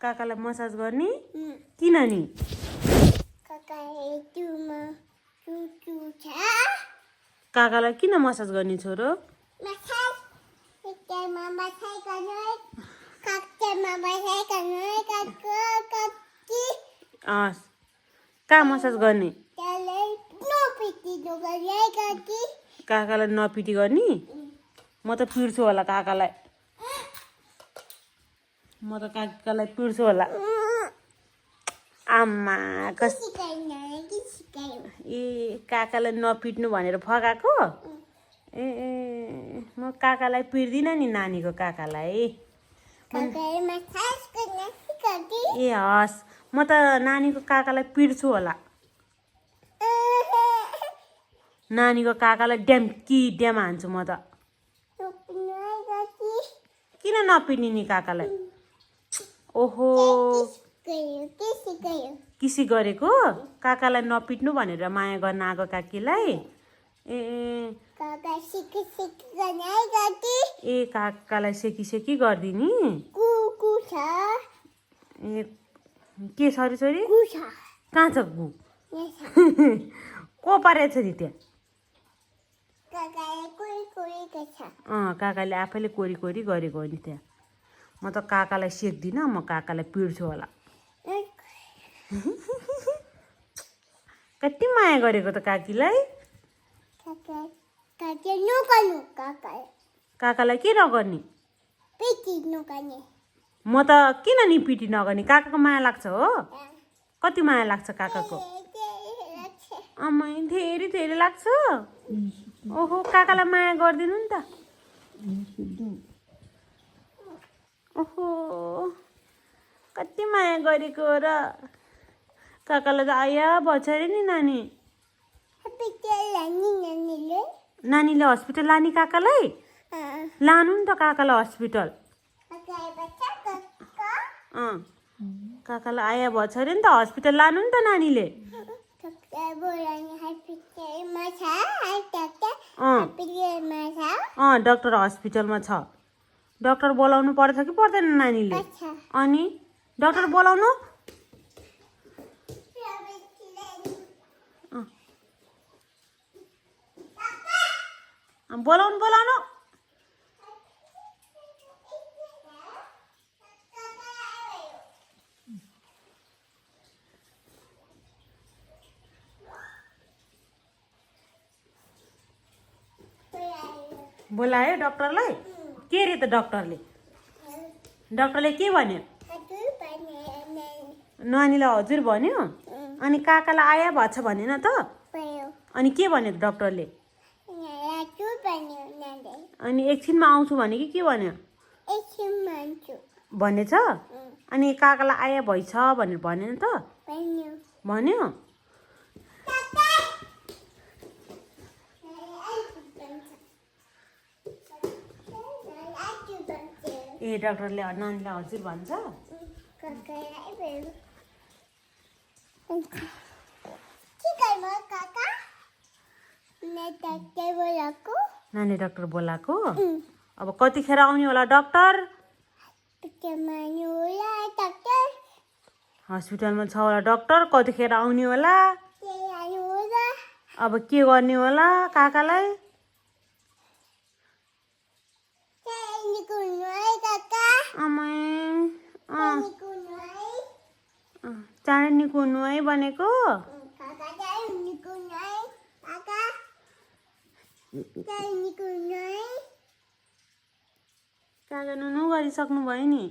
काकालाई massage गर्ने किन नि काकालाई किन मसाज गर्ने छोरो कहाँ मसाज गर्ने काकालाई नपिटी गर्ने म त पिट्छु होला काकालाई पिट्छु होला आम्मा ए काकालाई नपिट्नु भनेर फगाएको ए म काकालाई पिट्दिनँ नि नानीको काकालाई ए हस् म त नानीको काकालाई पिट्छु होला नानीको काकालाई ड्याम हान्छु म त किन नपिट्ने नि काकालाई ओहो किसी गरेको काकालाई नपिट्नु भनेर माया गर्न आएको काकीलाई ए काकालाई सेकी गरिदिनी ए के सरी कहाँ छ गु को पारेछ नि त्यहाँ काकाले आफैले कोरी गरेको हो नि त्यहाँ म त काकालाई सेक्दिनँ म काकालाई पिट्छु होला कति माया गरेको त काकीलाई काकालाई के नगर्ने म त किन नि पिटी नगर्ने काकाको माया लाग्छ हो कति माया लाग्छ काकाको अम्मै धेरै लाग्छ ओहो काकालाई माया गरिदिनु नि त ओहो कति माया गरेको र काकालाई त आया भन्छ अरे नि नानीले हस्पिटल लाने काकालाई लानु नि त काकालाई हस्पिटल काकालाई आया भन्छ अरे नि त हस्पिटल लानु नि त नानीले डक्टर हस्पिटलमा छ डक्टर बोलाउनु पर्छ कि पर्दैन नानीले अनि डक्टर बोलाउनु बोलाउनु बोलायो डक्टरलाई के रे त डक्टरले के भन्यो नानीलाई हजुर भन्यो अनि काकालाई आया भन्छ भनेन त अनि के भन्यो डक्टरले अनि एकछिनमा आउँछु भने कि के भन्यो भनेछ अनि काकालाई आया भइछ भनेर भनेन त भन्यो ए डक्टरले नानीलाई हजुर भन्छ नानी डक्टर बोलाएको अब कतिखेर आउने होला डक्टर हस्पिटलमा छ होला डक्टर कतिखेर आउने होला अब के गर्ने होला काकालाई चाँडै निकुन्नु है भनेको काका नुनु गरिसक्नु भयो नि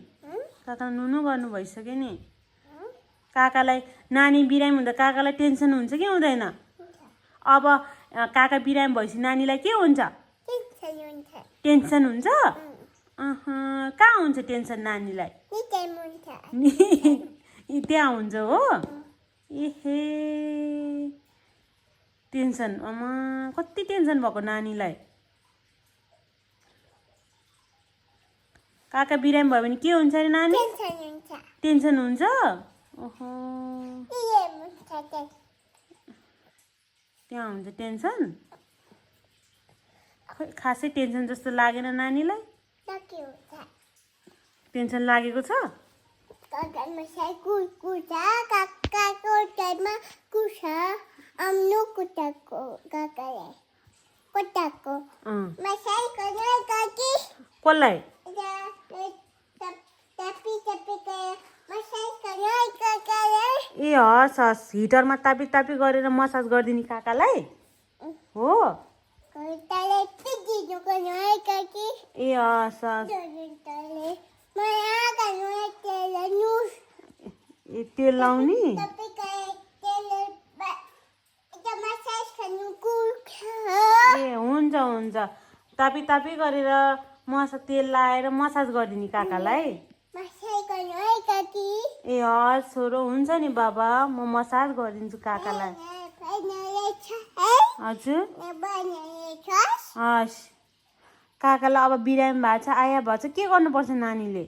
काका नुनु गर्नु भइसक्यो नि काकालाई नानी बिरामी हुँदा काकालाई टेन्सन हुन्छ कि हुँदैन अब काका बिरामी भएपछि नानीलाई के हुन्छ टेन्सन हुन्छ कहाँ हुन्छ टेन्सन नानीलाई त्यहाँ हुन्छ हो एहे टेन्सन अम्मा कति टेन्सन भएको नानीलाई काका बिरामी भयो भने के हुन्छ अरे नानी टेन्सन हुन्छ ओहो त्यहाँ हुन्छ टेन्सन खोइ खासै टेन्सन जस्तो लागेन नानीलाई टेन्सन लागेको छ काकामा साइ कुर्कुचा काकाको टाइममा कुर्छ आम्नु कुटाको काकाले कुटाको मसाइ कनै काकी कसलाई टपी टपी के मसाइ कनै काकाले ए हस् हस् हिटरमा तापी तापी गरेर मसाज गरिदिने काकालाई हो तले तिजो कनै काकी ए हस् हस् तले माया कनै तेल नुस ए तेल लाउने टपी के तेल मसाज गर्नु कुर्छ ए हुन्छ हुन्छ तापी तापी गरेर तेल लाएर मसाज गरिदिने काकालाई मसाइ कनै काकी ए हस् छोरो हुन्छ नि बाबा म मसाज गरिदिन्छु काकालाई हजुर हस् काकालाई अब बिरामी भएको छ आया भएको छ के गर्नुपर्छ नानीले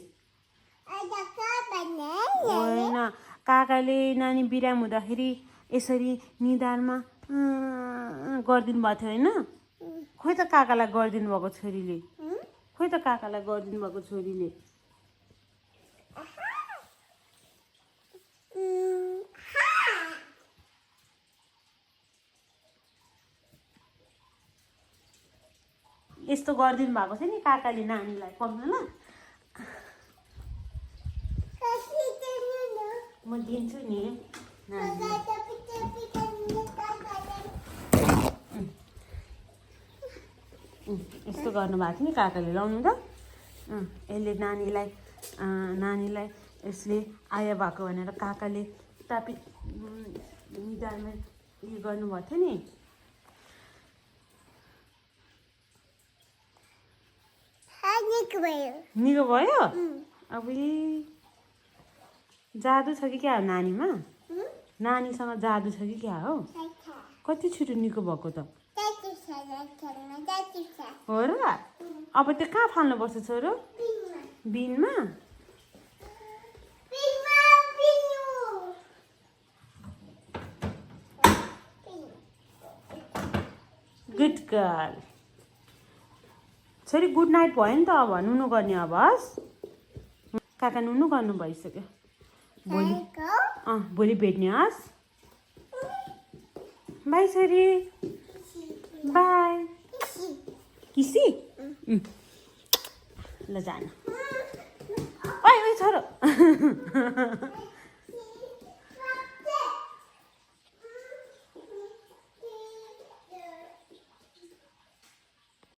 होइन काकाले नानी बिरामी हुँदाखेरि यसरी निधारमा गरिदिनु भएको थियो होइन खोइ त काकालाई गरिदिनु भएको छोरीले खोइ त काकालाई गरिदिनु भएको छोरीले यस्तो गरिदिनु भएको छ नि काकाले नानीलाई पढ्नु ल म दिन्छु नि यस्तो गर्नुभएको थियो नि काकाले लाउनु त यसले नानीलाई यसले आया भएको भनेर काकाले तापी निधारमा उयो गर्नुभएको थियो नि निको भयो अब जादु छ कि क्या हो नानीमा नानीसँग जादु छ कि क्या हो कति छिटो निको भएको त हो र अब त्यो कहाँ फाल्नुपर्छ छोरो बिनमा गुड गर्ल छोरी गुड नाइट भयो नि त अब नुनु गर्ने अब हस् काका नुनु गर्नु भइसक्यो भोलि भेट्ने हस् बाई छोरी बाई किसी ल जानु ओइ ओइ छोरो